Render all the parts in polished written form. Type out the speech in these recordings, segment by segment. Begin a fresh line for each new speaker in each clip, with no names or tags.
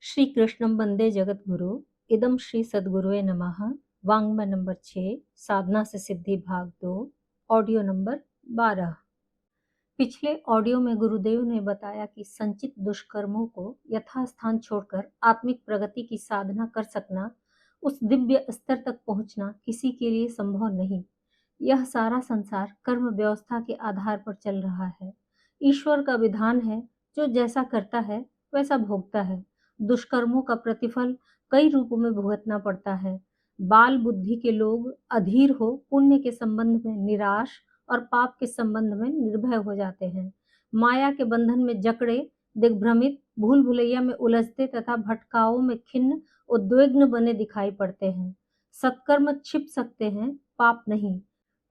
श्री कृष्णं वंदे जगद्गुरु। इदम श्री सद्गुरुवे नमः। वाङ्मय नंबर 6, साधना से सिद्धि भाग 2, ऑडियो नंबर 12। पिछले ऑडियो में गुरुदेव ने बताया कि संचित दुष्कर्मों को यथास्थान छोड़कर आत्मिक प्रगति की साधना कर सकना, उस दिव्य स्तर तक पहुंचना किसी के लिए संभव नहीं। यह सारा संसार कर्म व्यवस्था के आधार पर चल रहा है। ईश्वर का विधान है, जो जैसा करता है वैसा भोगता है। दुष्कर्मों का प्रतिफल कई रूपों में भुगतना पड़ता है। बाल बुद्धि के लोग अधीर हो पुण्य के संबंध में निराश और पाप के संबंध में निर्भय हो जाते हैं। माया के बंधन में जकड़े दिग्भ्रमित, भूल भुलैया में उलझते तथा भटकाओं में खिन्न, उद्विग्न बने दिखाई पड़ते हैं। सत्कर्म छिप सकते हैं, पाप नहीं।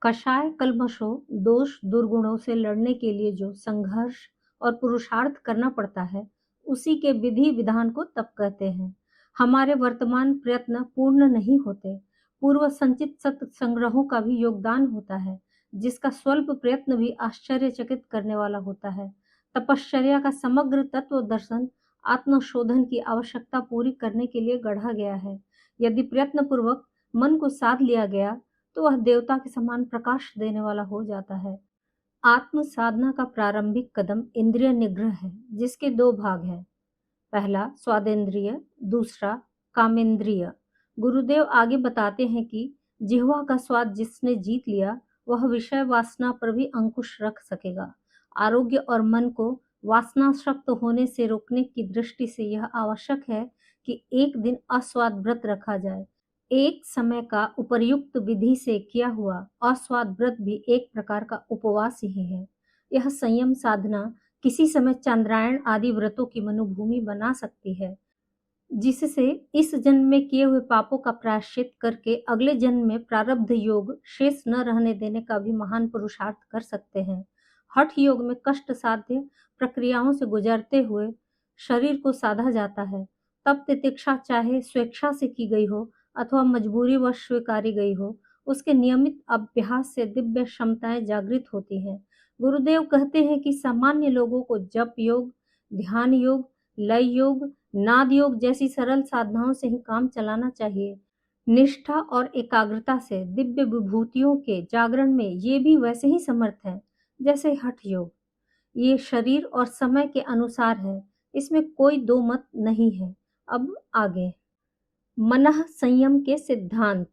कषाय कल्मशों, दोष दुर्गुणों से लड़ने के लिए जो संघर्ष और पुरुषार्थ करना पड़ता है, उसी के विधि विधान को तप कहते हैं। हमारे वर्तमान प्रयत्न पूर्ण नहीं होते। पूर्व संचित सत संग्रहों का भी योगदान होता है, जिसका स्वल्प प्रयत्न भी आश्चर्यचकित करने वाला होता है। तपश्चर्या का समग्र तत्व दर्शन आत्मशोधन की आवश्यकता पूरी करने के लिए गढ़ा गया है। यदि प्रयत्न पूर्वक मन को साध लिया गया तो वह देवता के समान प्रकाश देने वाला हो जाता है। आत्म साधना का प्रारंभिक कदम इंद्रिय निग्रह है, जिसके दो भाग हैं। पहला स्वादेंद्रिय, दूसरा कामेंद्रिय। गुरुदेव आगे बताते हैं कि जिह्वा का स्वाद जिसने जीत लिया, वह विषय वासना पर भी अंकुश रख सकेगा। आरोग्य और मन को वासनाशक्त होने से रोकने की दृष्टि से यह आवश्यक है कि एक दिन अस्वाद व्रत रखा जाए। एक समय का उपर्युक्त विधि से किया हुआ अस्वाद व्रत भी एक प्रकार का उपवास ही है। यह संयम साधना किसी समय चांद्रायण आदि व्रतों की मनोभूमि बना सकती है, जिससे इस जन्म में किए हुए पापों का प्रायश्चित करके अगले जन्म में प्रारब्ध योग शेष न रहने देने का भी महान पुरुषार्थ कर सकते हैं। हठ योग में कष्ट साध्य प्रक्रियाओं से गुजरते हुए शरीर को साधा जाता है। तब तितिक्षा चाहे स्वेच्छा से की गई हो अथवा मजबूरीवश स्वीकारी गई हो, उसके नियमित अभ्यास से दिव्य क्षमताएं जागृत होती हैं। गुरुदेव कहते हैं कि सामान्य लोगों को जप योग, ध्यान योग, लय योग, नाद योग जैसी सरल साधनाओं से ही काम चलाना चाहिए। निष्ठा और एकाग्रता से दिव्य विभूतियों के जागरण में ये भी वैसे ही समर्थ है जैसे हठ योग। ये शरीर और समय के अनुसार है, इसमें कोई दो मत नहीं है। अब आगे मनः संयम के सिद्धांत।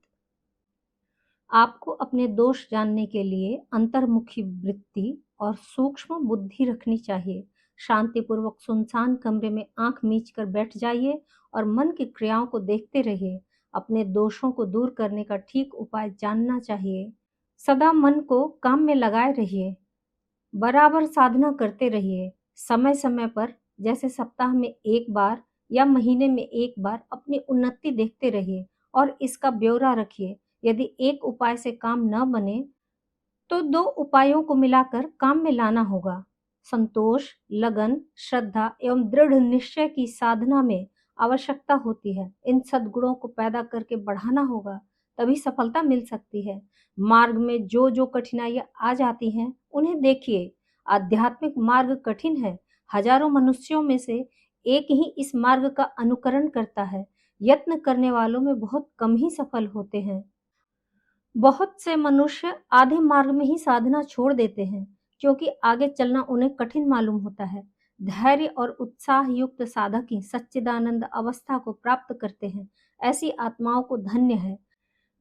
आपको अपने दोष जानने के लिए अंतर्मुखी वृत्ति और सूक्ष्म बुद्धि रखनी चाहिए। शांतिपूर्वक सुनसान कमरे में आंख मीचकर बैठ जाइए और मन की क्रियाओं को देखते रहिए। अपने दोषों को दूर करने का ठीक उपाय जानना चाहिए। सदा मन को काम में लगाए रहिए। बराबर साधना करते रहिए। समय समय पर, जैसे सप्ताह में एक बार या महीने में एक बार, अपनी उन्नति देखते रहिए और इसका ब्यौरा रखिए। यदि एक उपाय से काम न बने तो दो उपायों को मिलाकर काम में लाना होगा। संतोष, लगन, श्रद्धा एवं दृढ़ निश्चय की साधना में आवश्यकता होती है। इन सद्गुणों को पैदा करके बढ़ाना होगा, तभी सफलता मिल सकती है। मार्ग में जो जो कठिनाइयां आ जाती हैं, उन्हें देखिए। आध्यात्मिक मार्ग कठिन है। हजारों मनुष्यों में से एक ही इस मार्ग का अनुकरण करता है। यत्न करने वालों में बहुत कम ही सफल होते हैं। बहुत से मनुष्य आधे मार्ग में ही साधना छोड़ देते हैं, क्योंकि आगे चलना उन्हें कठिन मालूम होता है। धैर्य और उत्साह युक्त साधक ही सच्चिदानंद अवस्था को प्राप्त करते हैं। ऐसी आत्माओं को धन्य है।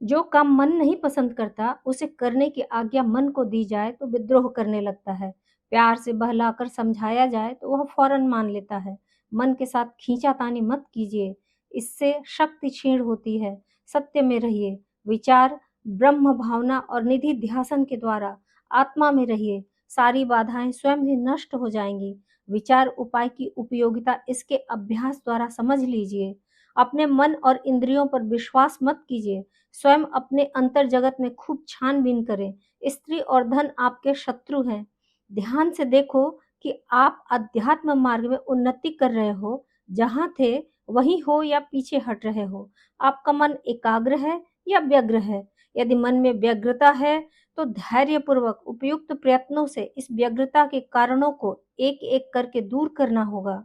जो काम मन नहीं पसंद करता, उसे करने की आज्ञा मन को दी जाए तो विद्रोह करने लगता है। प्यार से बहलाकर समझाया जाए तो वह फौरन मान लेता है। मन के साथ खींचातानी मत कीजिए, इससे शक्ति क्षीण होती है। सत्य में रहिए। विचार, ब्रह्म भावना और निधि ध्यासन के द्वारा आत्मा में रहिए। सारी बाधाएं स्वयं ही नष्ट हो जाएंगी। विचार उपाय की उपयोगिता इसके अभ्यास द्वारा समझ लीजिए। अपने मन और इंद्रियों पर विश्वास मत कीजिए। स्वयं अपने अंतर जगत में खूब छानबीन करें। स्त्री और धन आपके शत्रु हैं। ध्यान से देखो कि आप अध्यात्म मार्ग में उन्नति कर रहे हो, जहां थे वहीं हो या पीछे हट रहे हो। आपका मन एकाग्र है या व्यग्र है। यदि मन में व्यग्रता है तो धैर्यपूर्वक उपयुक्त प्रयत्नों से इस व्यग्रता के कारणों को एक एक करके दूर करना होगा।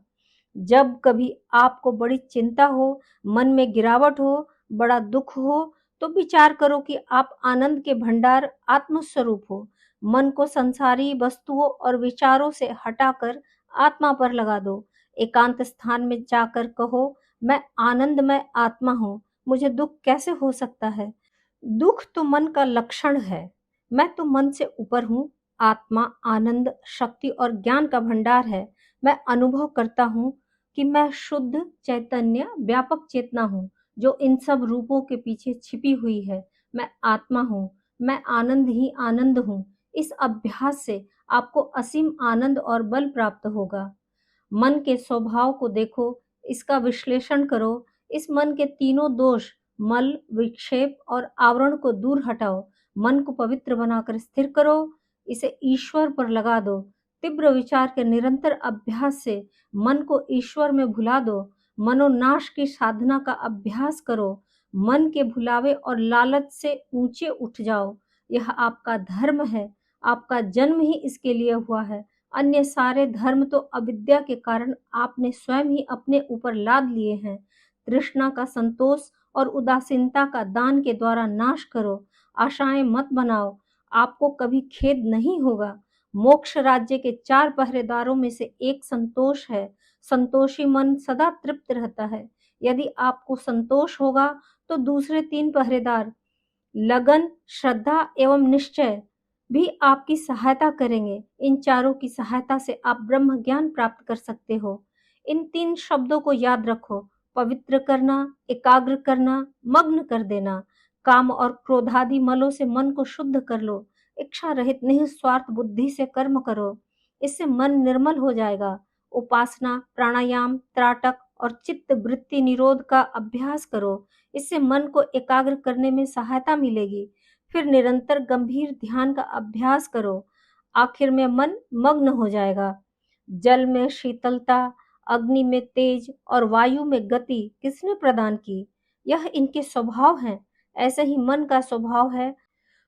जब कभी आपको बड़ी चिंता हो, मन में गिरावट हो, बड़ा दुख हो, तो विचार करो कि आप आनंद के भंडार आत्मस्वरूप हो। मन को संसारी वस्तुओं और विचारों से हटाकर आत्मा पर लगा दो। एकांत स्थान में जाकर कहो, मैं आनंदमय आत्मा हूँ, मुझे दुख कैसे हो सकता है? दुख तो मन का लक्षण है। मैं तो मन से ऊपर हूँ। आत्मा आनंद, शक्ति और ज्ञान का भंडार है। मैं अनुभव करता हूँ कि मैं शुद्ध चैतन्य व्यापक चेतना हूँ, जो इन सब रूपों के पीछे छिपी हुई है। मैं आत्मा हूँ। मैं आनंद ही आनंद हूँ। इस अभ्यास से आपको असीम आनंद और बल प्राप्त होगा। मन के स्वभाव को देखो, इसका विश्लेषण करो। इस मन के तीनों दोष, मल, विक्षेप और आवरण को दूर हटाओ। मन को पवित्र बनाकर स्थिर करो। इसे ईश्वर पर लगा दो। तीव्र विचार के निरंतर अभ्यास से मन को ईश्वर में भुला दो। मनोनाश की साधना का अभ्यास करो। मन के भुलावे और लालच से ऊंचे उठ जाओ। यह आपका धर्म है। आपका जन्म ही इसके लिए हुआ है। अन्य सारे धर्म तो अविद्या के कारण आपने स्वयं ही अपने ऊपर लाद लिए हैं। तृष्णा का संतोष और उदासीनता का दान के द्वारा नाश करो। आशाएं मत बनाओ। आपको कभी खेद नहीं होगा। मोक्ष राज्य के 4 पहरेदारों में से एक संतोष है। संतोषी मन सदा तृप्त रहता है। यदि आपको संतोष होगा तो दूसरे 3 पहरेदार लगन, श्रद्धा एवं निश्चय भी आपकी सहायता करेंगे। इन चारों की सहायता से आप ब्रह्म ज्ञान प्राप्त कर सकते हो। इन 3 शब्दों को याद रखो। पवित्र करना, एकाग्र करना, मग्न कर देना। काम और क्रोधादि मलों से मन को शुद्ध कर लो। इच्छा रहित निस्वार्थ बुद्धि से कर्म करो। इससे मन निर्मल हो जाएगा। उपासना, प्राणायाम, त्राटक और चित्त वृत्ति निरोध का अभ्यास करो। इससे मन को एकाग्र करने में सहायता मिलेगी। फिर निरंतर गंभीर ध्यान का अभ्यास करो। आखिर में मन मग्न हो जाएगा। जल में शीतलता, अग्नि में तेज और वायु में गति किसने प्रदान की? यह इनके स्वभाव हैं। ऐसे ही मन का स्वभाव है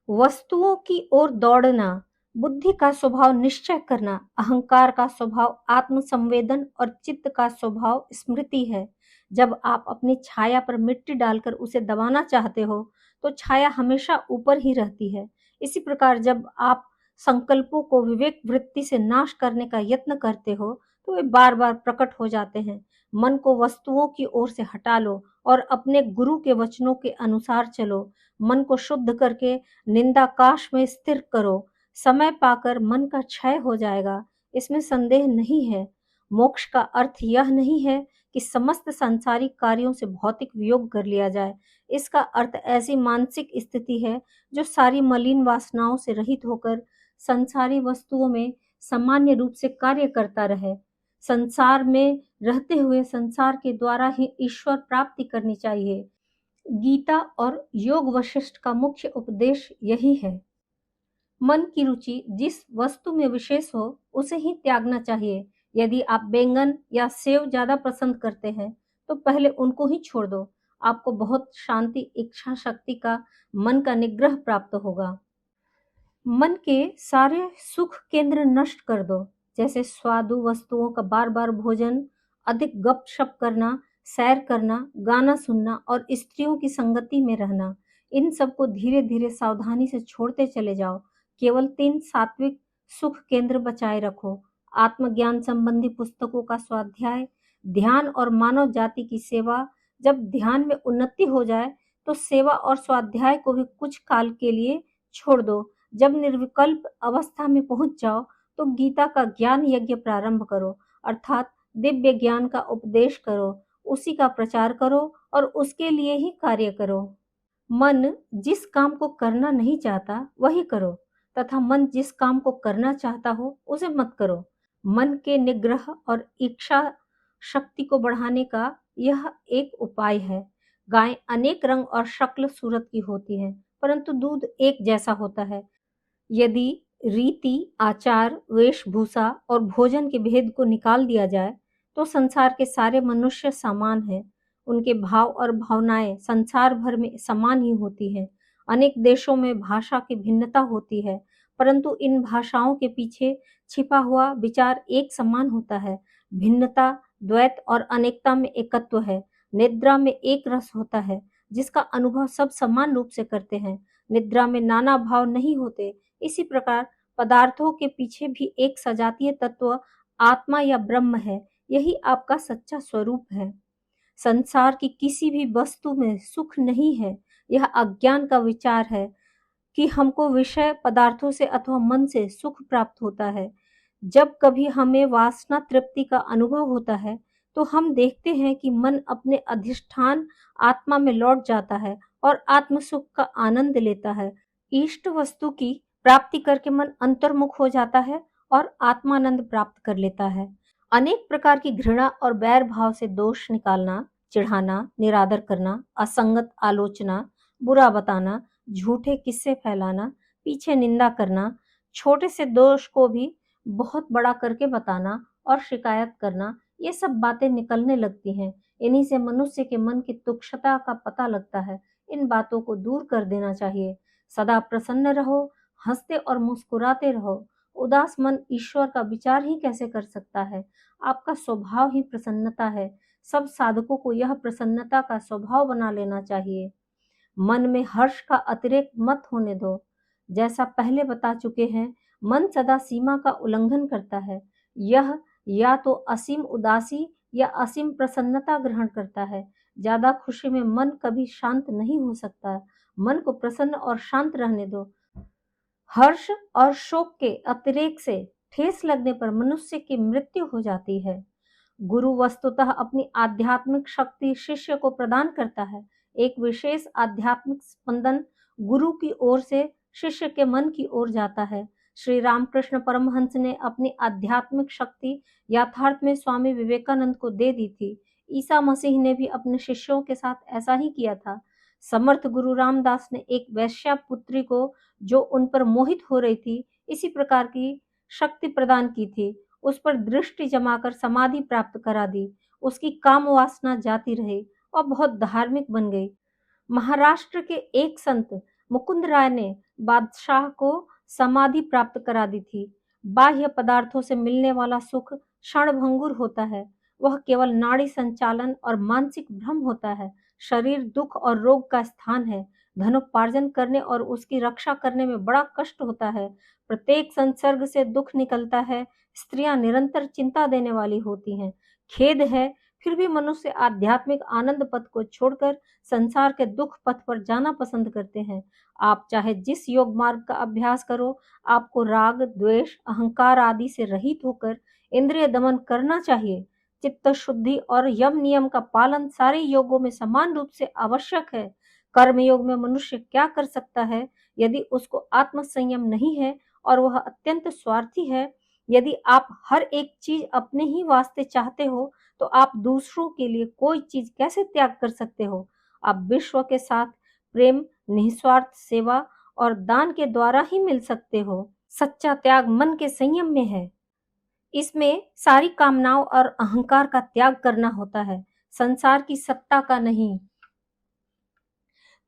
वस्तुओं की ओर दौड़ना। बुद्धि का स्वभाव निश्चय करना। अहंकार का स्वभाव आत्मसंवेदन और चित्त का स्वभाव स्मृति है। जब आप अपनी छाया पर मिट्टी डालकर उसे दबाना चाहते हो तो छाया हमेशा ऊपर ही रहती है। इसी प्रकार जब आप संकल्पों को विवेक वृत्ति से नाश करने का यत्न करते हो तो वे बार बार प्रकट हो जाते हैं। मन को वस्तुओं की ओर से हटा लो और अपने गुरु के वचनों के अनुसार चलो। मन को शुद्ध करके निंदाकाश में स्थिर करो। समय पाकर मन का क्षय हो जाएगा, इसमें संदेह नहीं है। मोक्ष का अर्थ यह नहीं है कि समस्त सांसारिक कार्यों से भौतिक वियोग कर लिया जाए। इसका अर्थ ऐसी मानसिक स्थिति है जो सारी मलिन वासनाओं से रहित होकर संसारी वस्तुओं में सामान्य रूप से कार्य करता रहे। संसार में रहते हुए संसार के द्वारा ही ईश्वर प्राप्ति करनी चाहिए। गीता और योग वशिष्ठ का मुख्य उपदेश यही है। मन की रुचि जिस वस्तु में विशेष हो उसे ही त्यागना चाहिए। यदि आप बैंगन या सेव ज्यादा पसंद करते हैं तो पहले उनको ही छोड़ दो। आपको बहुत शांति, इच्छा शक्ति का, मन का निग्रह प्राप्त होगा। मन के सारे सुख केंद्र नष्ट कर दो, जैसे स्वादु वस्तुओं का बार बार भोजन, अधिक गपशप करना, सैर करना, गाना सुनना और स्त्रियों की संगति में रहना। इन सबको धीरे धीरे सावधानी से छोड़ते चले जाओ। केवल 3 सात्विक सुख केंद्र बचाए रखो। आत्मज्ञान संबंधी पुस्तकों का स्वाध्याय, ध्यान और मानव जाति की सेवा। जब ध्यान में उन्नति हो जाए तो सेवा और स्वाध्याय को भी कुछ काल के लिए छोड़ दो। जब निर्विकल्प अवस्था में पहुंच जाओ तो गीता का ज्ञान यज्ञ प्रारंभ करो, अर्थात दिव्य ज्ञान का उपदेश करो, उसी का प्रचार करो और उसके लिए ही कार्य करो। मन जिस काम को करना नहीं चाहता वही करो, तथा मन जिस काम को करना चाहता हो उसे मत करो। मन के निग्रह और इच्छा शक्ति को बढ़ाने का यह एक उपाय है। गाय अनेक रंग और शक्ल सूरत की होती है, परंतु दूध एक जैसा होता है। यदि रीति, आचार, वेशभूषा और भोजन के भेद को निकाल दिया जाए तो संसार के सारे मनुष्य समान हैं। उनके भाव और भावनाएं संसार भर में समान ही होती हैं। अनेक देशों में भाषा की भिन्नता होती है, परंतु इन भाषाओं के पीछे छिपा हुआ विचार एक समान होता है। भिन्नता द्वैत और अनेकता में एकत्व है। निद्रा में एक रस होता है जिसका अनुभव सब समान रूप से करते हैं। निद्रा में नाना भाव नहीं होते। इसी प्रकार पदार्थों के पीछे भी एक सजातीय तत्व आत्मा या ब्रह्म है। यही आपका सच्चा स्वरूप है। संसार की किसी भी वस्तु में सुख नहीं है। यह अज्ञान का विचार है कि हमको विषय पदार्थों से अथवा मन से सुख प्राप्त होता है। जब कभी हमें वासना तृप्ति का अनुभव होता है तो हम देखते हैं कि मन अपने अधिष्ठान आत्मा में लौट जाता है और आत्म सुख का आनंद लेता है। इष्ट वस्तु की प्राप्ति करके मन अंतर्मुख हो जाता है और आत्मानंद प्राप्त कर लेता है। अनेक प्रकार की घृणा और बैर भाव से दोष निकालना, चिढ़ाना, निरादर करना, असंगत आलोचना, बुरा बताना, झूठे किस्से फैलाना, पीछे निंदा करना, छोटे से दोष को भी बहुत बड़ा करके बताना और शिकायत करना, ये सब बातें निकलने लगती हैं। इन्हीं से मनुष्य के मन की तुच्छता का पता लगता है। इन बातों को दूर कर देना चाहिए। सदा प्रसन्न रहो, हंसते और मुस्कुराते रहो। उदास मन ईश्वर का विचार ही कैसे कर सकता है? आपका स्वभाव ही प्रसन्नता है। सब साधकों को यह प्रसन्नता का स्वभाव बना लेना चाहिए। मन में हर्ष का अतिरेक मत होने दो। जैसा पहले बता चुके हैं, मन सदा सीमा का उल्लंघन करता है। यह या तो असीम उदासी या असीम प्रसन्नता ग्रहण करता है। ज्यादा खुशी में मन कभी शांत नहीं हो सकता। मन को प्रसन्न और शांत रहने दो। हर्ष और शोक के अतिरेक से ठेस लगने पर मनुष्य की मृत्यु हो जाती है। गुरु वस्तुतः अपनी आध्यात्मिक शक्ति शिष्य को प्रदान करता है। एक विशेष आध्यात्मिक स्पंदन गुरु की ओर से शिष्य के मन की ओर जाता है। श्री रामकृष्ण परमहंस ने अपनी आध्यात्मिक शक्ति यथार्थ में स्वामी विवेकानंद को दे दी थी। ईसा मसीह ने भी अपने शिष्यों के साथ ऐसा ही किया था। समर्थ गुरु रामदास ने एक वैश्या पुत्री को, जो उन पर मोहित हो रही थी, इसी प्रकार की शक्ति प्रदान की थी। उस पर दृष्टि जमाकर समाधि प्राप्त करा दी। उसकी काम वासना जाती रही और बहुत धार्मिक बन गई। महाराष्ट्र के एक संत मुकुंद राय ने बादशाह को समाधि प्राप्त करा दी थी। बाह्य पदार्थों से मिलने वाला सुख क्षणभंगुर होता है। वह केवल नाड़ी संचालन और मानसिक भ्रम होता है। शरीर दुख और रोग का स्थान है। धनोपार्जन करने और उसकी रक्षा करने में बड़ा कष्ट होता है। प्रत्येक संसर्ग से दुख निकलता है। स्त्रियां निरंतर चिंता देने वाली होती हैं। खेद है, फिर भी मनुष्य आध्यात्मिक आनंद पथ को छोड़कर संसार के दुख पथ पर जाना पसंद करते हैं। आप चाहे जिस योग मार्ग का अभ्यास करो, आपको राग, द्वेष, अहंकार आदि से रहित होकर इंद्रिय दमन करना चाहिए। चित्त शुद्धि और यम नियम का पालन सारे योगों में समान रूप से आवश्यक है। कर्म योग में मनुष्य क्या कर सकता है यदि उसको आत्म संयम नहीं है और वह अत्यंत स्वार्थी है? यदि आप हर एक चीज अपने ही वास्ते चाहते हो तो आप दूसरों के लिए कोई चीज कैसे त्याग कर सकते हो? आप विश्व के साथ प्रेम, निस्वार्थ सेवा और दान के द्वारा ही मिल सकते हो। सच्चा त्याग मन के संयम में है। इसमें सारी कामनाओं और अहंकार का त्याग करना होता है, संसार की सत्ता का नहीं।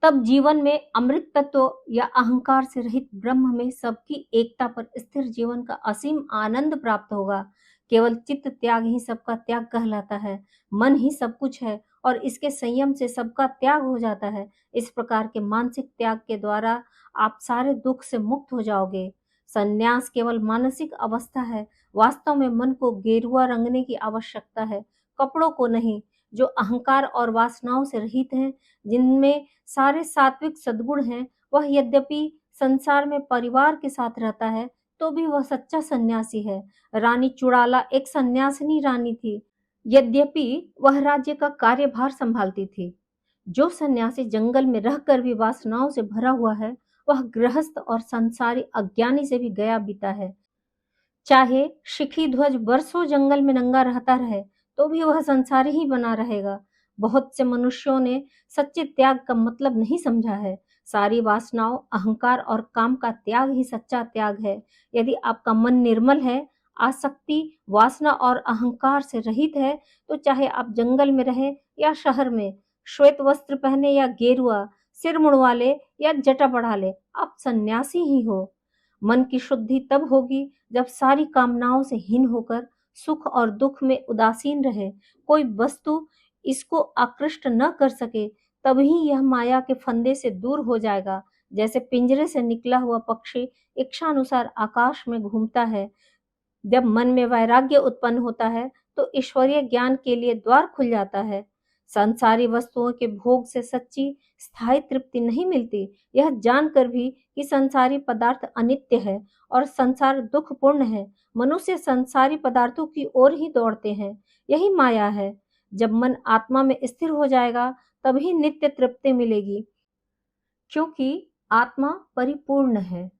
तब जीवन में अमृत तत्व या अहंकार से रहित ब्रह्म में सबकी एकता पर स्थिर जीवन का असीम आनंद प्राप्त होगा। केवल चित्त त्याग ही सबका त्याग कहलाता है। मन ही सब कुछ है और इसके संयम से सबका त्याग हो जाता है। इस प्रकार के मानसिक त्याग के द्वारा आप सारे दुख से मुक्त हो जाओगे। संन्यास केवल मानसिक अवस्था है। वास्तव में मन को गेरुआ रंगने की आवश्यकता है, कपड़ों को नहीं। जो अहंकार और वासनाओं से रहित हैं, जिनमें सारे सात्विक सद्गुण हैं, वह यद्यपि संसार में परिवार के साथ रहता है तो भी वह सच्चा सन्यासी है। रानी चुड़ाला एक सन्यासिनी रानी थी, यद्यपि वह राज्य का कार्यभार संभालती थी। जो सन्यासी जंगल में रहकर भी वासनाओं से भरा हुआ है, वह गृहस्थ और संसारी अज्ञानी से भी गया बीता है। चाहे शिखी ध्वज वर्षों जंगल में नंगा रहता रहे तो भी वह संसारी ही बना रहेगा। बहुत से मनुष्यों ने सच्चे त्याग का मतलब नहीं समझा है। सारी वासनाओं, अहंकार और काम का त्याग ही सच्चा त्याग है। यदि आपका मन निर्मल है, आसक्ति, वासना और अहंकार से रहित है, तो चाहे आप जंगल में रहे या शहर में, श्वेत वस्त्र पहने या गेरुआ, सिर मुड़वा ले या जटा बढ़ा ले, आप सन्यासी ही हो। मन की शुद्धि तब होगी जब सारी कामनाओं से हीन होकर सुख और दुख में उदासीन रहे, कोई वस्तु इसको आकृष्ट न कर सके, तभी यह माया के फंदे से दूर हो जाएगा। जैसे पिंजरे से निकला हुआ पक्षी इच्छानुसार आकाश में घूमता है, जब मन में वैराग्य उत्पन्न होता है तो ईश्वरीय ज्ञान के लिए द्वार खुल जाता है। संसारी वस्तुओं के भोग से सच्ची स्थायी तृप्ति नहीं मिलती। यह जानकर भी कि संसारी पदार्थ अनित्य है और संसार दुखपूर्ण है, मनुष्य संसारी पदार्थों की ओर ही दौड़ते हैं। यही माया है। जब मन आत्मा में स्थिर हो जाएगा तभी नित्य तृप्ति मिलेगी, क्योंकि आत्मा परिपूर्ण है।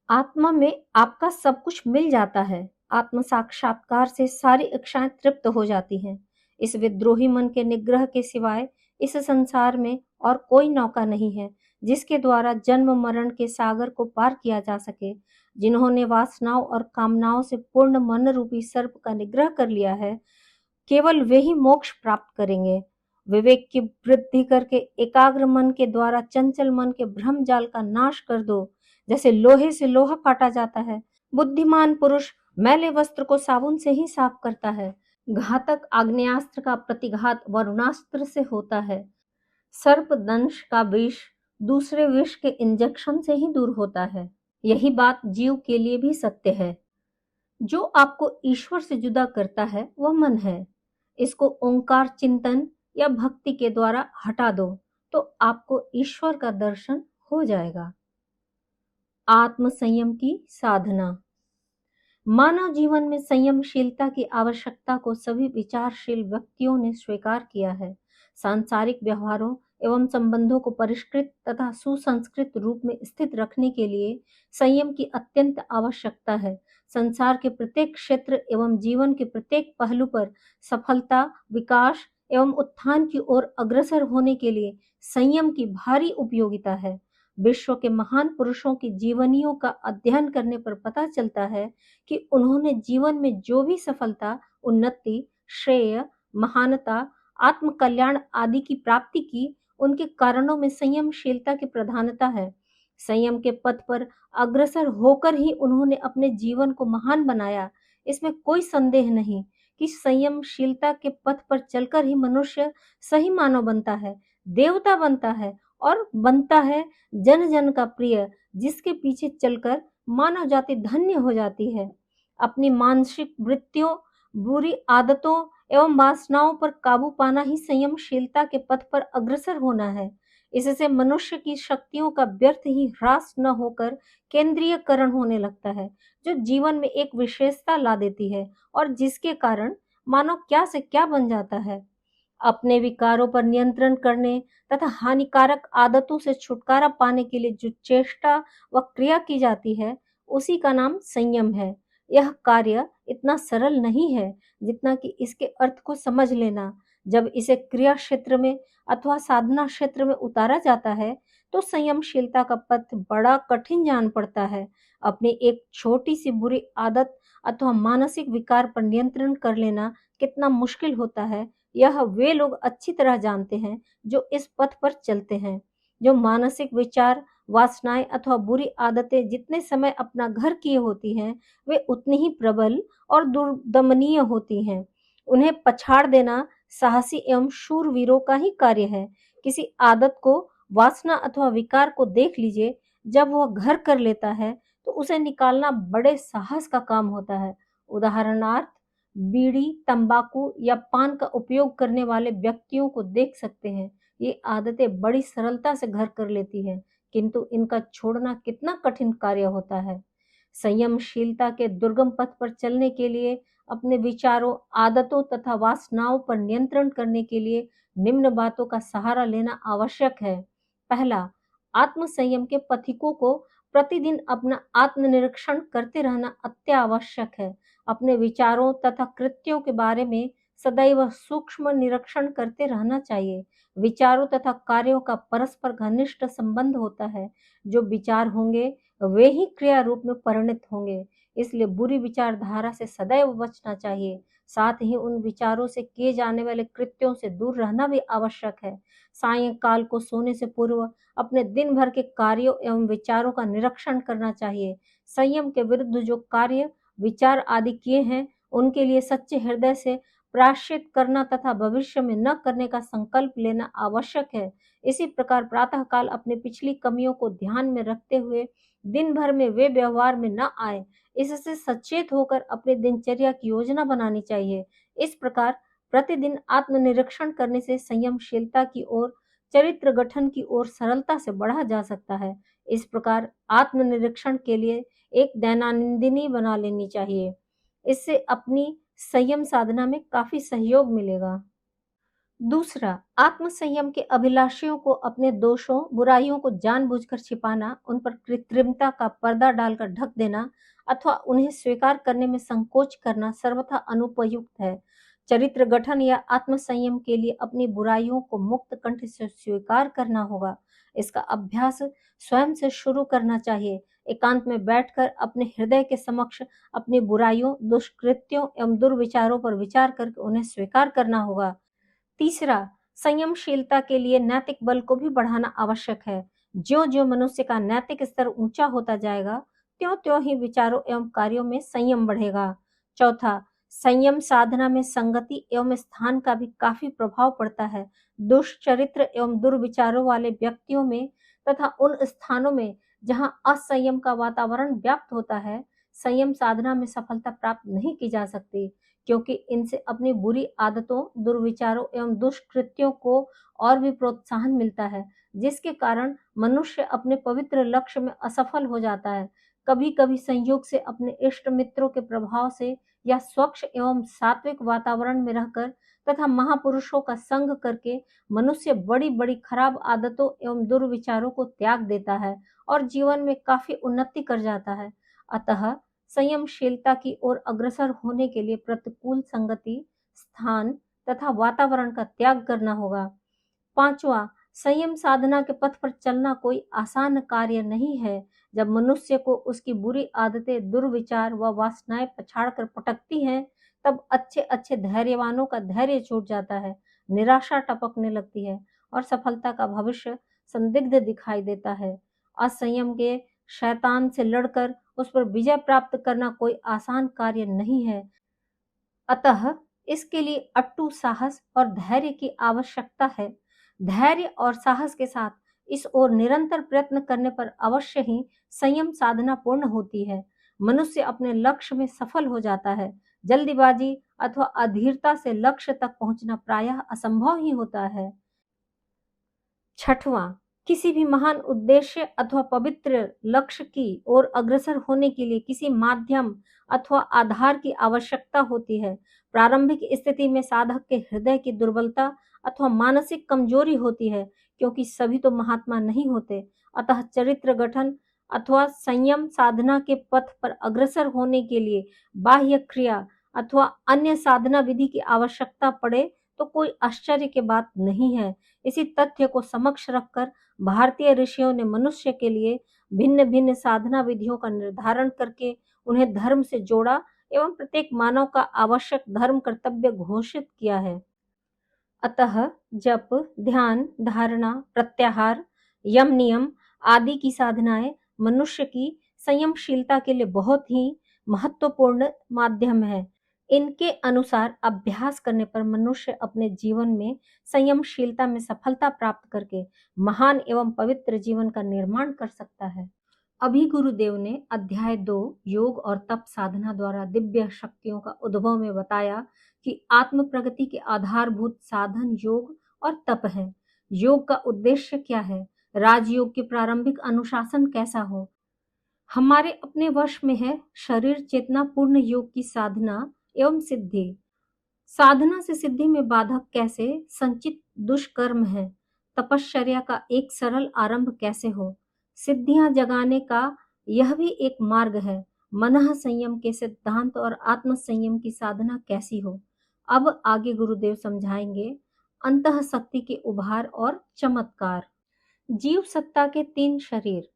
आत्मा में आपका सब कुछ मिल जाता है। आत्म साक्षात्कार से सारी इच्छाएं तृप्त हो जाती हैं। इस विद्रोही मन के निग्रह के सिवाय इस संसार में और कोई नौका नहीं है जिसके द्वारा जन्म मरण के सागर को पार किया जा सके। जिन्होंने वासनाओं और कामनाओं से पूर्ण मन रूपी सर्प का निग्रह कर लिया है, केवल वे ही मोक्ष प्राप्त करेंगे। विवेक की वृद्धि करके एकाग्र मन के द्वारा चंचल मन के भ्रम जाल का नाश कर दो। जैसे लोहे से लोहा काटा जाता है, बुद्धिमान पुरुष मैले वस्त्र को साबुन से ही साफ करता है। घातक आग्नेयास्त्र का प्रतिघात वरुणास्त्र से होता है। सर्प दंश का विष दूसरे विष के इंजेक्शन से ही दूर होता है। यही बात जीव के लिए भी सत्य है। जो आपको ईश्वर से जुदा करता है वह मन है। इसको ओंकार चिंतन या भक्ति के द्वारा हटा दो तो आपको ईश्वर का दर्शन हो जाएगा। आत्म संयम की साधना। मानव जीवन में संयमशीलता की आवश्यकता को सभी विचारशील व्यक्तियों ने स्वीकार किया है। सांसारिक व्यवहारों एवं संबंधों को परिष्कृत तथा सुसंस्कृत रूप में स्थित रखने के लिए संयम की अत्यंत आवश्यकता है। संसार के प्रत्येक क्षेत्र एवं जीवन के प्रत्येक पहलू पर सफलता, विकास एवं उत्थान की ओर अग्रसर होने के लिए संयम की भारी उपयोगिता है। विश्व के महान पुरुषों की जीवनियों का अध्ययन करने पर पता चलता है कि उन्होंने जीवन में जो भी सफलता, उन्नति, श्रेय, महानता, आत्म कल्याण आदि की प्राप्ति की, उनके कारणों में संयमशीलता की प्रधानता है। संयम के पथ पर अग्रसर होकर ही उन्होंने अपने जीवन को महान बनाया। इसमें कोई संदेह नहीं कि संयमशीलता के पथ पर चलकर ही मनुष्य सही मानव बनता है, देवता बनता है और बनता है जन जन का प्रिय, जिसके पीछे चलकर मानव जाति धन्य हो जाती है। अपनी मानसिक वृत्तियों, बुरी आदतों एवं वासनाओं पर काबू पाना ही संयमशीलता के पथ पर अग्रसर होना है। इससे मनुष्य की शक्तियों का व्यर्थ ही ह्रास न होकर केंद्रीयकरण होने लगता है, जो जीवन में एक विशेषता ला देती है और जिसके कारण मानव क्या से क्या बन जाता है। अपने विकारों पर नियंत्रण करने तथा हानिकारक आदतों से छुटकारा पाने के लिए जो चेष्टा व क्रिया की जाती है, उसी का नाम संयम है। यह कार्य इतना सरल नहीं है जितना कि इसके अर्थ को समझ लेना। जब इसे क्रिया क्षेत्र में अथवा साधना क्षेत्र में उतारा जाता है तो संयमशीलता का पथ बड़ा कठिन जान पड़ता है। अपनी एक छोटी सी बुरी आदत अथवा मानसिक विकार पर नियंत्रण कर लेना कितना मुश्किल होता है, यह वे लोग अच्छी तरह जानते हैं जो इस पथ पर चलते हैं। जो मानसिक विचार, वासनाएं अथवा बुरी आदतें जितने समय अपना घर किए होती हैं, वे उतनी ही प्रबल और दुर्दमनीय होती हैं। उन्हें पछाड़ देना साहसी एवं शूरवीरों का ही कार्य है। किसी आदत को, वासना अथवा विकार को देख लीजिए, जब वह घर कर लेता है तो उसे निकालना बड़े साहस का काम होता है। उदाहरणार्थ, बीड़ी, तंबाकू या पान का उपयोग करने वाले व्यक्तियों को देख सकते हैं। ये आदतें बड़ी सरलता से घर कर लेती हैं, किंतु इनका छोड़ना कितना कठिन कार्य होता है। संयमशीलता के दुर्गम पथ पर चलने के लिए अपने विचारों, आदतों तथा वासनाओं पर नियंत्रण करने के लिए निम्न बातों का सहारा लेना आवश्यक है। पहला, आत्म संयम के पथिकों को प्रतिदिन अपना आत्मनिरीक्षण करते रहना अत्यावश्यक है। अपने विचारों तथा कृत्यों के बारे में सदैव सूक्ष्म निरीक्षण करते रहना चाहिए। विचारों तथा कार्यों का परस्पर घनिष्ठ संबंध होता है। जो विचार होंगे वे ही क्रिया रूप में परिणत होंगे। इसलिए बुरी विचारधारा से सदैव बचना चाहिए। साथ ही उन विचारों से किए जाने वाले कृत्यों से दूर रहना भी आवश्यक है। सायंकाल को सोने से पूर्व अपने दिन भर के कार्यों एवं विचारों का निरीक्षण करना चाहिए। संयम के विरुद्ध जो कार्य, विचार आदि किए हैं उनके लिए सच्चे हृदय से प्रायश्चित करना तथा भविष्य में न करने का संकल्प लेना आवश्यक है। इसी प्रकार प्रातःकाल अपनी पिछली कमियों को ध्यान में रखते हुए दिन भर में वे व्यवहार में न आए, इससे सचेत होकर अपनी दिनचर्या की योजना बनानी चाहिए। इस प्रकार प्रतिदिन आत्मनिरीक्षण करने से संयमशीलता की ओर, चरित्र गठन की ओर सरलता से बढ़ा जा सकता है। इस प्रकार आत्मनिरीक्षण के लिए एक दैनंदिनी बना लेनी चाहिए। इससे अपनी संयम साधना में काफी सहयोग मिलेगा। दूसरा, आत्म संयम के अभिलाषियों को अपने दोषों, बुराइयों को जानबूझकर छिपाना, उन पर कृत्रिमता का पर्दा डालकर ढक देना अथवा उन्हें स्वीकार करने में संकोच करना सर्वथा अनुपयुक्त है। चरित्र गठन या आत्म संयम के लिए अपनी बुराइयों को मुक्त कंठ से स्वीकार करना होगा। इसका अभ्यास स्वयं से शुरू करना चाहिए। एकांत में बैठकर अपने हृदय के समक्ष अपनी बुराइयों, दुष्कृत्यों एवं दुर्विचारों पर विचार करके उन्हें स्वीकार करना होगा। तीसरा, संयमशीलता के लिए नैतिक बल को भी बढ़ाना आवश्यक है। ज्यों-ज्यों मनुष्य का नैतिक स्तर ऊंचा होता जाएगा, त्यों-त्यों ही विचारों एवं कार्यों में संयम बढ़ेगा। चौथा, संयम साधना में संगति एवं स्थान का भी काफी प्रभाव पड़ता है। दुष्चरित्र एवं दुर्विचारों वाले व्यक्तियों में तथा उन स्थानों में जहां असंयम का वातावरण व्याप्त होता है, संयम साधना में सफलता प्राप्त नहीं की जा सकती, क्योंकि इनसे अपनी बुरी आदतों, दुर्विचारों एवं दुष्कृत्यों को और भी प्रोत्साहन मिलता है, जिसके कारण मनुष्य अपने पवित्र लक्ष्य में असफल हो जाता है। कभी-कभी संयोग से अपने इष्ट मित्रों के प्रभाव से या स्वच्छ एवं सात्विक वातावरण में रहकर तथा महापुरुषों का संग करके मनुष्य बड़ी-बड़ी खराब आदतों एवं दुर्विचारों को त्याग देता है और जीवन में काफी उन्नति कर जाता है। अतः संयमशीलता की ओर अग्रसर होने के लिए प्रतिकूल संगति, स्थान तथा वातावरण का त्याग करना होगा। पांचवा, संयम साधना के पथ पर चलना कोई आसान कार्य नहीं है। जब मनुष्य को उसकी बुरी आदतें, दुर्विचार व वासनाएं पछाड़कर पटकती हैं, तब अच्छे-अच्छे धैर्यवानों का धैर्य छूट जाता है, निराशा टपकने लगती है और सफलता का भविष्य संदिग्ध दिखाई देता है। असंयम के शैतान से लड़कर उस पर विजय प्राप्त करना कोई आसान कार्य नहीं है। अतः इसके लिए अट्टू साहस और धैर्य की आवश्यकता है। धैर्य और साहस के साथ इस ओर निरंतर प्रयत्न करने पर अवश्य ही संयम साधना पूर्ण होती है। मनुष्य अपने लक्ष्य में सफल हो जाता है। जल्दीबाजी अथवा अधीरता से लक्ष्य तक पहुंचना प्रायः असंभव ही होता है। छठवां, किसी भी महान उद्देश्य अथवा पवित्र लक्ष्य की ओर अग्रसर होने के लिए किसी माध्यम अथवा आधार की आवश्यकता होती है। प्रारंभिक स्थिति में साधक के हृदय की दुर्बलता अथवा मानसिक कमजोरी होती है, क्योंकि सभी तो महात्मा नहीं होते। अतः चरित्र गठन अथवा संयम साधना के पथ पर अग्रसर होने के लिए बाह्य क्रिया अथवा अन्य साधना विधि की आवश्यकता पड़े तो कोई आश्चर्य की बात नहीं है। इसी तथ्य को समक्ष रखकर भारतीय ऋषियों ने मनुष्य के लिए भिन्न-भिन्न साधना विधियों का निर्धारण करके उन्हें धर्म से जोड़ा एवं प्रत्येक मानव का आवश्यक धर्म कर्तव्य घोषित किया है। अतः जप, ध्यान, धारणा, प्रत्याहार, यम नियम आदि की साधनाएं मनुष्य की संयमशीलता के लिए बहुत ही महत्वपूर्ण माध्यम है। इनके अनुसार अभ्यास करने पर मनुष्य अपने जीवन में संयमशीलता में सफलता प्राप्त करके महान एवं पवित्र जीवन का निर्माण कर सकता है। अभी गुरुदेव ने अध्याय 2 योग और तप साधना द्वारा दिव्य शक्तियों का उद्भव में बताया कि आत्म प्रगति के आधारभूत साधन योग और तप है। योग का उद्देश्य क्या है? राजयोग के प्रारंभिक अनुशासन कैसा हो? हमारे अपने वश में है शरीर चेतना पूर्ण योग की साधना एवं सिद्धि। साधना से सिद्धि में बाधक कैसे? संचित दुष्कर्म है। तपश्चर्या का एक सरल आरंभ कैसे हो? सिद्धियां जगाने का यह भी एक मार्ग है। मनः संयम के सिद्धांत और आत्म संयम की साधना कैसी हो? अब आगे गुरुदेव समझाएंगे अंतः शक्ति के उभार और चमत्कार। जीव सत्ता के 3 शरीर।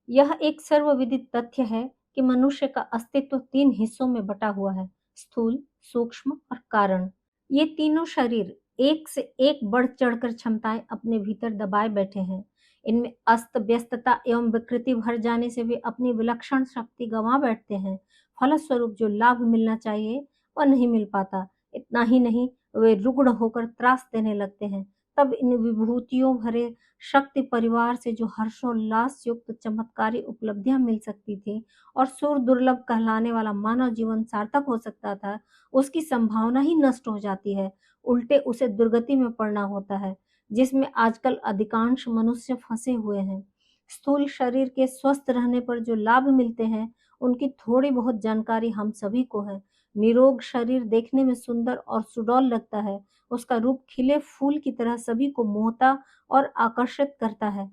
यह एक सर्वविदित तथ्य है कि मनुष्य का अस्तित्व 3 हिस्सों में बटा हुआ है, स्थूल, सूक्ष्म और कारण। ये तीनों शरीर एक से एक बढ़ चढ़कर क्षमताएं अपने भीतर दबाए बैठे हैं। इनमें अस्त व्यस्तता एवं विकृति भर जाने से वे अपनी विलक्षण शक्ति गंवा बैठते हैं। फलस्वरूप जो लाभ मिलना चाहिए और नहीं मिल पाता। इतना ही नहीं, वे रुग्ण होकर त्रास देने लगते हैं। तब इन विभूतियों भरे शक्ति परिवार से जो हर्षोल्लास युक्त चमत्कारी उपलब्धियां मिल सकती थी और सुर दुर्लभ कहलाने वाला मानव जीवन सार्थक हो सकता था, उसकी संभावना ही नष्ट हो जाती है। उल्टे उसे दुर्गति में पड़ना होता है, जिसमें आजकल अधिकांश मनुष्य फंसे हुए हैं। स्थूल शरीर के स्वस्थ रहने पर जो लाभ मिलते हैं, उनकी थोड़ी बहुत जानकारी हम सभी को है। निरोग शरीर देखने में सुंदर और सुडौल लगता है। उसका रूप खिले फूल की तरह सभी को मोहता और आकर्षित करता है।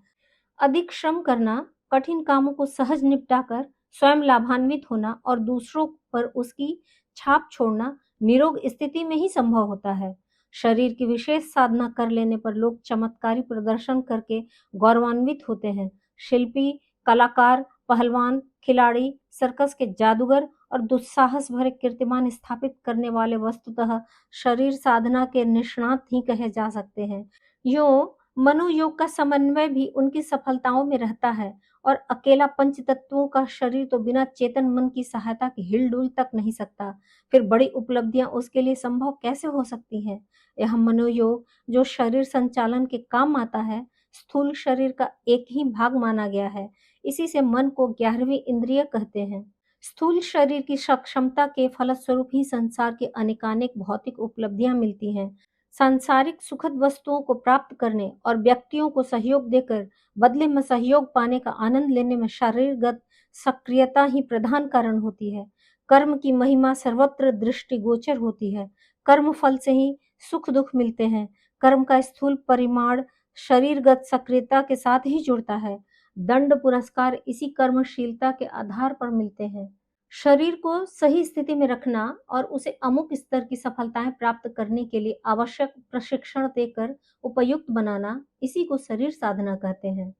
अधिक श्रम करना, कठिन कामों को सहज निपटाकर स्वयं लाभान्वित होना और दूसरों पर उसकी छाप छोड़ना निरोग स्थिति में ही संभव होता है। शरीर की विशेष साधना कर लेने पर लोग चमत्कारी प्रदर्शन करके गौरवान्वित होते हैं। शिल्पी, कलाकार, पहलवान, खिलाड़ी, सर्कस के जादूगर और दुस्साहस भरे कीर्तिमान स्थापित करने वाले वस्तुतः शरीर साधना के निष्णात ही कहे जा सकते हैं। यूं मनोयोग का समन्वय भी उनकी सफलताओं में रहता है और अकेला पंच तत्वों का शरीर तो बिना चेतन मन की सहायता के हिल-डुल तक नहीं सकता। फिर बड़ी उपलब्धियां उसके लिए संभव कैसे हो सकती हैं? यह मनोयोग जो शरीर संचालन के काम आता है, स्थूल शरीर का एक ही भाग माना गया है। इसी से मन को 11वीं इंद्रिय कहते हैं। स्थूल शरीर की सक्षमता के फलस्वरूप ही संसार के अनेकानेक भौतिक उपलब्धियां मिलती हैं। सांसारिक सुखद वस्तुओं को प्राप्त करने और व्यक्तियों को सहयोग देकर बदले में सहयोग पाने का आनंद लेने में शारीरगत सक्रियता ही प्रधान कारण होती है। कर्म की महिमा सर्वत्र दृष्टिगोचर होती है। कर्म फल से ही सुख दुख मिलते हैं। कर्म का स्थूल परिमाण शरीरगत सक्रियता के साथ ही जुड़ता है। दंड पुरस्कार इसी कर्मशीलता के आधार पर मिलते हैं। शरीर को सही स्थिति में रखना और उसे अमुक स्तर की सफलताएं प्राप्त करने के लिए आवश्यक प्रशिक्षण देकर उपयुक्त बनाना, इसी को शरीर साधना कहते हैं।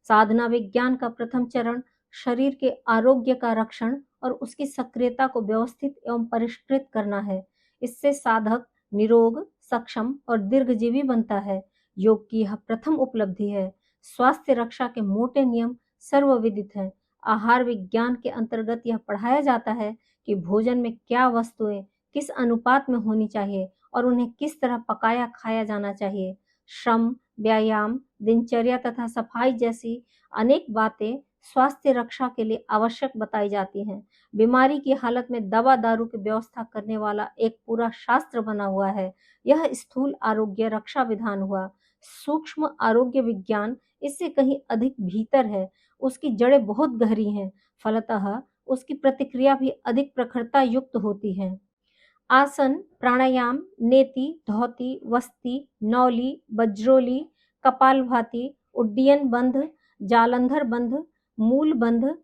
साधना विज्ञान का प्रथम चरण शरीर के आरोग्य का रक्षण और उसकी सक्रियता को व्यवस्थित एवं परिष्कृत करना है। इससे साधक निरोग, सक्षम और दीर्घजीवी बनता है। योग की यह प्रथम उपलब्धि है। स्वास्थ्य रक्षा के मोटे नियम सर्वविदित हैं। आहार विज्ञान के अंतर्गत यह पढ़ाया जाता है कि भोजन में क्या वस्तुएं किस अनुपात में होनी चाहिए और उन्हें किस तरह पकाया खाया जाना चाहिए। श्रम, व्यायाम, दिनचर्या तथा सफाई जैसी अनेक बातें स्वास्थ्य रक्षा के लिए आवश्यक बताई जाती हैं। बीमारी की हालत में दवा दारू की व्यवस्था करने वाला एक पूरा शास्त्र बना हुआ है। यह स्थूल आरोग्य रक्षा विधान हुआ। सूक्ष्म आरोग्य विज्ञान इससे कहीं अधिक भीतर है। उसकी जड़ें बहुत गहरी हैं, फलतः उसकी प्रतिक्रिया भी अधिक प्रखरता युक्त होती है। आसन, प्राणायाम, नेति, धौती, वस्ती, नौली, बज्रोली, कपालभाति, उड्डयन बंध, जालंधर बंध, मूल बंध,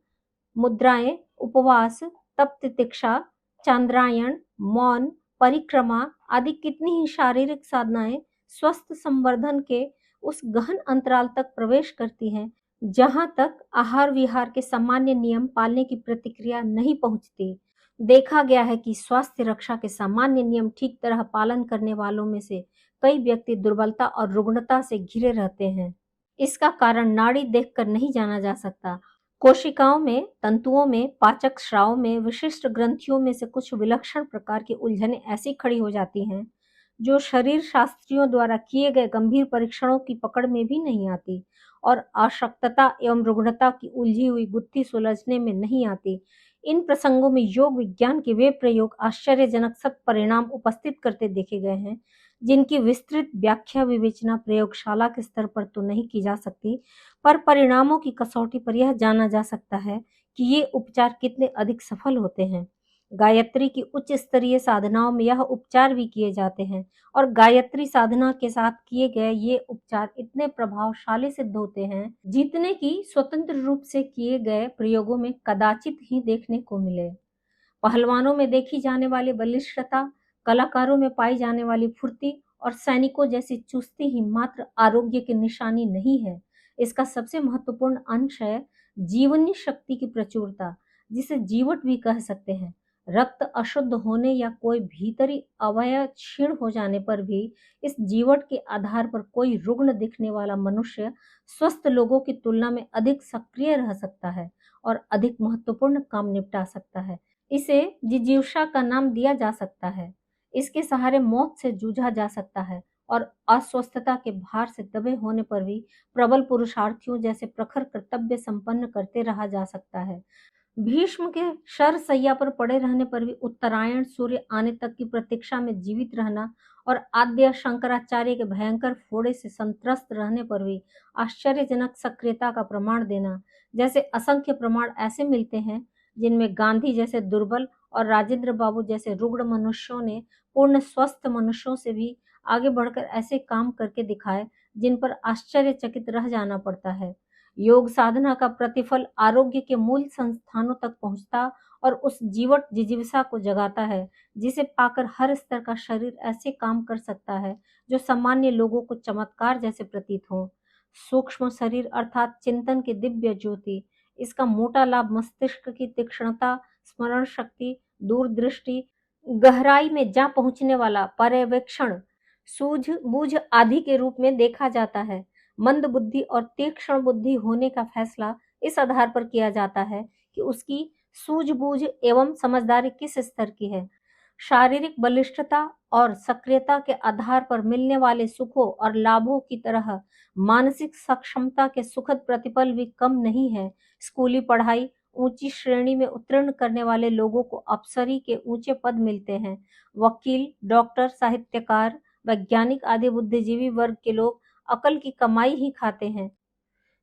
मुद्राएं, उपवास, तप तितिक्षा, चांद्रायण, मौन, परिक्रमा आदि कितनी ही शारीरिक साधनाएं स्वस्थ संवर्धन के उस गहन अंतराल तक प्रवेश करती हैं, जहां तक आहार विहार के सामान्य नियम पालने की प्रतिक्रिया नहीं पहुंचती। देखा गया है कि स्वास्थ्य रक्षा के सामान्य नियम ठीक तरह पालन करने वालों में से कई व्यक्ति दुर्बलता और रुग्णता से घिरे रहते हैं। इसका कारण नाड़ी देखकर नहीं जाना जा सकता। कोशिकाओं में, तंतुओं में, पाचक स्राव में, विशिष्ट ग्रंथियों में से कुछ विलक्षण प्रकार की उलझनें ऐसी खड़ी हो जाती हैं, जो शरीर शास्त्रियों द्वारा किए गए गंभीर परीक्षणों की पकड़ में भी नहीं आती और अशक्तता एवं रुग्णता की उलझी हुई गुत्थी सुलझने में नहीं आती। इन प्रसंगों में योग विज्ञान के वे प्रयोग आश्चर्यजनक सत्परिणाम उपस्थित करते देखे गए हैं, जिनकी विस्तृत व्याख्या विवेचना प्रयोगशाला के स्तर पर तो नहीं की जा सकती, पर परिणामों की कसौटी पर यह जाना जा सकता है कि ये उपचार कितने अधिक सफल होते हैं। गायत्री की उच्च स्तरीय साधनाओं में यह उपचार भी किए जाते हैं और गायत्री साधना के साथ किए गए ये उपचार इतने प्रभावशाली सिद्ध होते हैं, जितने कि स्वतंत्र रूप से किए गए प्रयोगों में कदाचित ही देखने को मिले। पहलवानों में देखी जाने वाली बलिष्ठता, कलाकारों में पाई जाने वाली फुर्ती और सैनिकों जैसी चुस्ती ही मात्र आरोग्य की निशानी नहीं है। इसका सबसे महत्वपूर्ण अंश है जीवनी शक्ति की प्रचुरता, जिसे जीवट भी कह सकते हैं। रक्त अशुद्ध होने या कोई भीतरी अवयव क्षीण हो जाने पर भी इस जीवट के आधार पर कोई रुग्ण दिखने वाला मनुष्य स्वस्थ लोगों की तुलना में अधिक सक्रिय रह सकता है और अधिक महत्वपूर्ण काम निपटा सकता है। इसे जिजीविषा का नाम दिया जा सकता है। इसके सहारे मौत से जूझा जा सकता है और अस्वस्थता के भार से दबे होने पर भी प्रबल पुरुषार्थियों जैसे प्रखर कर्तव्य संपन्न करते रहा जा सकता है। भीष्म के शरशैया पर पड़े रहने पर भी उत्तरायण सूर्य आने तक की प्रतीक्षा में जीवित रहना और आद्य शंकराचार्य के भयंकर फोड़े से संत्रस्त रहने पर भी आश्चर्यजनक सक्रियता का प्रमाण देना, जैसे असंख्य प्रमाण ऐसे मिलते हैं जिनमें गांधी जैसे दुर्बल और राजेंद्र बाबू जैसे रुग्ण मनुष्यों ने पूर्ण स्वस्थ मनुष्यों से भी आगे बढ़कर ऐसे काम करके दिखाए जिन पर आश्चर्यचकित रह जाना पड़ता है। योग साधना का प्रतिफल आरोग्य के मूल संस्थानों तक पहुंचता और उस जीवट जिजीविषा को जगाता है जिसे पाकर हर स्तर का शरीर ऐसे काम कर सकता है जो सामान्य लोगों को चमत्कार जैसे प्रतीत हो। सूक्ष्म शरीर अर्थात चिंतन की दिव्य ज्योति, इसका मोटा लाभ मस्तिष्क की तीक्ष्णता, स्मरण शक्ति, दूरदृष्टि, गहराई में जा पहुंचने वाला पर्यवेक्षण, सूझबूझ आदि के रूप में देखा जाता है। मंद बुद्धि और तीक्ष्ण बुद्धि होने का फैसला इस आधार पर किया जाता है कि उसकी सूझबूझ एवं समझदारी किस स्तर की है। शारीरिक बलिष्ठता और सक्रियता के आधार पर मिलने वाले सुखों और लाभों की तरह मानसिक सक्षमता के सुखद प्रतिफल भी कम नहीं है। स्कूली पढ़ाई ऊंची श्रेणी में उत्तीर्ण करने वाले लोगों को अफसरी के ऊंचे पद मिलते हैं। वकील, डॉक्टर, साहित्यकार, वैज्ञानिक आदि बुद्धिजीवी वर्ग के लोग अकल की कमाई ही खाते हैं।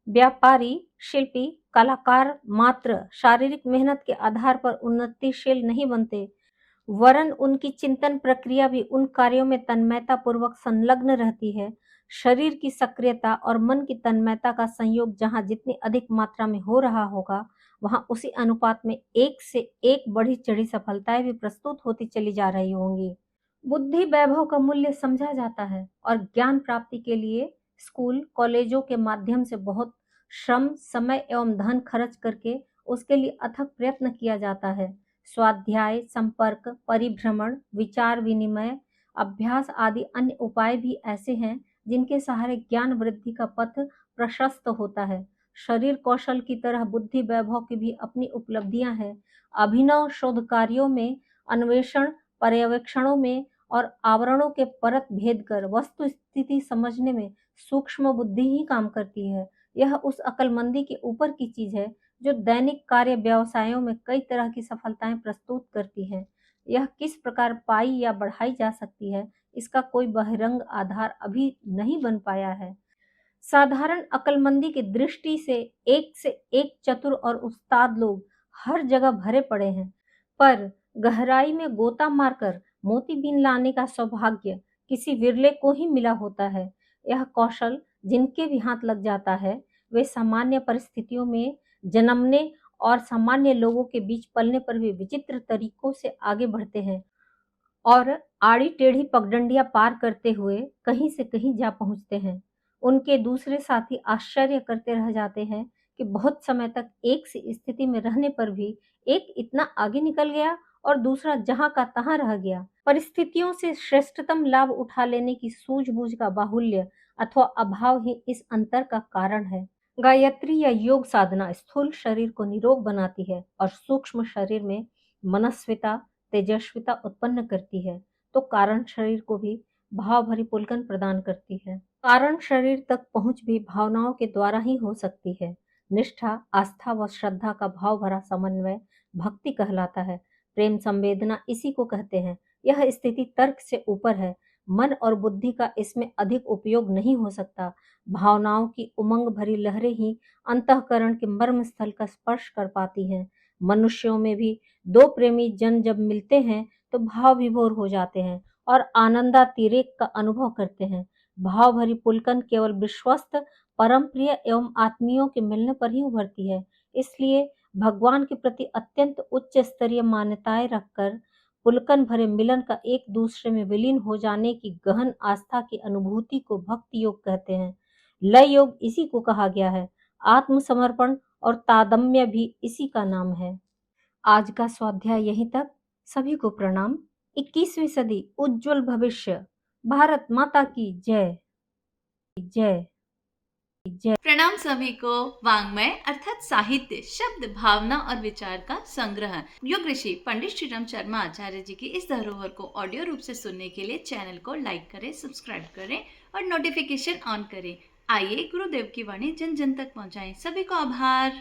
व्यापारी, शिल्पी, कलाकार मात्र शारीरिक मेहनत के आधार पर उन्नतिशील नहीं बनते, वरन उनकी चिंतन प्रक्रिया भी उन कार्यों में तन्मयता पूर्वक संलग्न रहती है। शरीर की सक्रियता और मन की तन्मयता का संयोग जहाँ जितनी अधिक मात्रा में हो रहा होगा, वहाँ उसी अनुपात में एक से एक बढ़ी चढ़ी सफलताएं भी प्रस्तुत होती चली जा रही होंगी। बुद्धि वैभव का मूल्य समझा जाता है और ज्ञान प्राप्ति के लिए स्कूल कॉलेजों के माध्यम से बहुत श्रम, समय एवं धन खर्च करके उसके लिए अथक प्रयत्न किया जाता है। स्वाध्याय, संपर्क, परिभ्रमण, विचार विनिमय, अभ्यास आदि अन्य उपाय भी ऐसे हैं जिनके सहारे ज्ञान वृद्धि का पथ प्रशस्त होता है। शरीर कौशल की तरह बुद्धि वैभव की भी अपनी उपलब्धियां हैं। अभिनव शोध कार्यों में, अन्वेषण, पर्यवेक्षणों में और आवरणों के परत भेद कर वस्तु स्थिति समझने में सूक्ष्म बुद्धि ही काम करती है। यह उस अक्लमंदी के ऊपर की चीज है जो दैनिक कार्य व्यवसायों में कई तरह की सफलताएं प्रस्तुत करती है। यह किस प्रकार पाई या बढ़ाई जा सकती है, इसका कोई बहिरंग आधार अभी नहीं बन पाया है। साधारण अक्लमंदी की दृष्टि से एक चतुर और उस्ताद लोग हर जगह भरे पड़े हैं, पर गहराई में गोता मारकर मोती बीन लाने का सौभाग्य किसी विरले को ही मिला होता है। यह कौशल जिनके भी हाथ लग जाता है, वे सामान्य परिस्थितियों में जन्मने और सामान्य लोगों के बीच पलने पर भी विचित्र तरीकों से आगे बढ़ते हैं और आड़ी टेढ़ी पगडंडियां पार करते हुए कहीं से कहीं जा पहुंचते हैं। उनके दूसरे साथी आश्चर्य करते रह जाते हैं कि बहुत समय तक एक सी स्थिति में रहने पर भी एक इतना आगे निकल गया और दूसरा जहां का तहां रह गया। परिस्थितियों से श्रेष्ठतम लाभ उठा लेने की सूझबूझ का बाहुल्य अथवा अभाव ही इस अंतर का कारण है। गायत्री या योग साधना स्थूल शरीर को निरोग बनाती है और सूक्ष्म शरीर में मनस्विता, तेजस्विता उत्पन्न करती है, तो कारण शरीर को भी भाव भरी पुलकन प्रदान करती है। कारण शरीर तक पहुंच भी भावनाओं के द्वारा ही हो सकती है। निष्ठा, आस्था व श्रद्धा का भाव भरा समन्वय भक्ति कहलाता है। प्रेम संवेदना इसी को कहते हैं। यह स्थिति तर्क से ऊपर है। मन और बुद्धि का इसमें अधिक उपयोग नहीं हो सकता। भावनाओं की उमंग भरी लहरें ही अंतःकरण के मर्म स्थल का स्पर्श कर पाती हैं। मनुष्यों में भी दो प्रेमी जन जब मिलते हैं तो भाव विभोर हो जाते हैं और आनंदातिरेक का अनुभव करते हैं। भाव भरी पुलकन केवल विश्वस्त, परम प्रिय एवं आत्मीयों के मिलने पर ही उभरती है। इसलिए भगवान के प्रति अत्यंत उच्च स्तरीय मान्यताएं रखकर पुलकन भरे मिलन का एक दूसरे में विलीन हो जाने की गहन आस्था की अनुभूति को भक्ति योग कहते हैं। लय योग इसी को कहा गया है। आत्मसमर्पण और तादम्य भी इसी का नाम है। आज का स्वाध्याय यहीं तक। सभी को प्रणाम। 21वीं सदी उज्जवल भविष्य। भारत माता की जय। जय।
प्रणाम सभी को। वाङ्मय अर्थात साहित्य, शब्द, भावना और विचार का संग्रह। योग ऋषि पंडित श्रीराम शर्मा आचार्य जी की इस धरोहर को ऑडियो रूप से सुनने के लिए चैनल को लाइक करें, सब्सक्राइब करें और नोटिफिकेशन ऑन करें। आइए गुरुदेव की वाणी जन जन तक पहुंचाएं। सभी को आभार।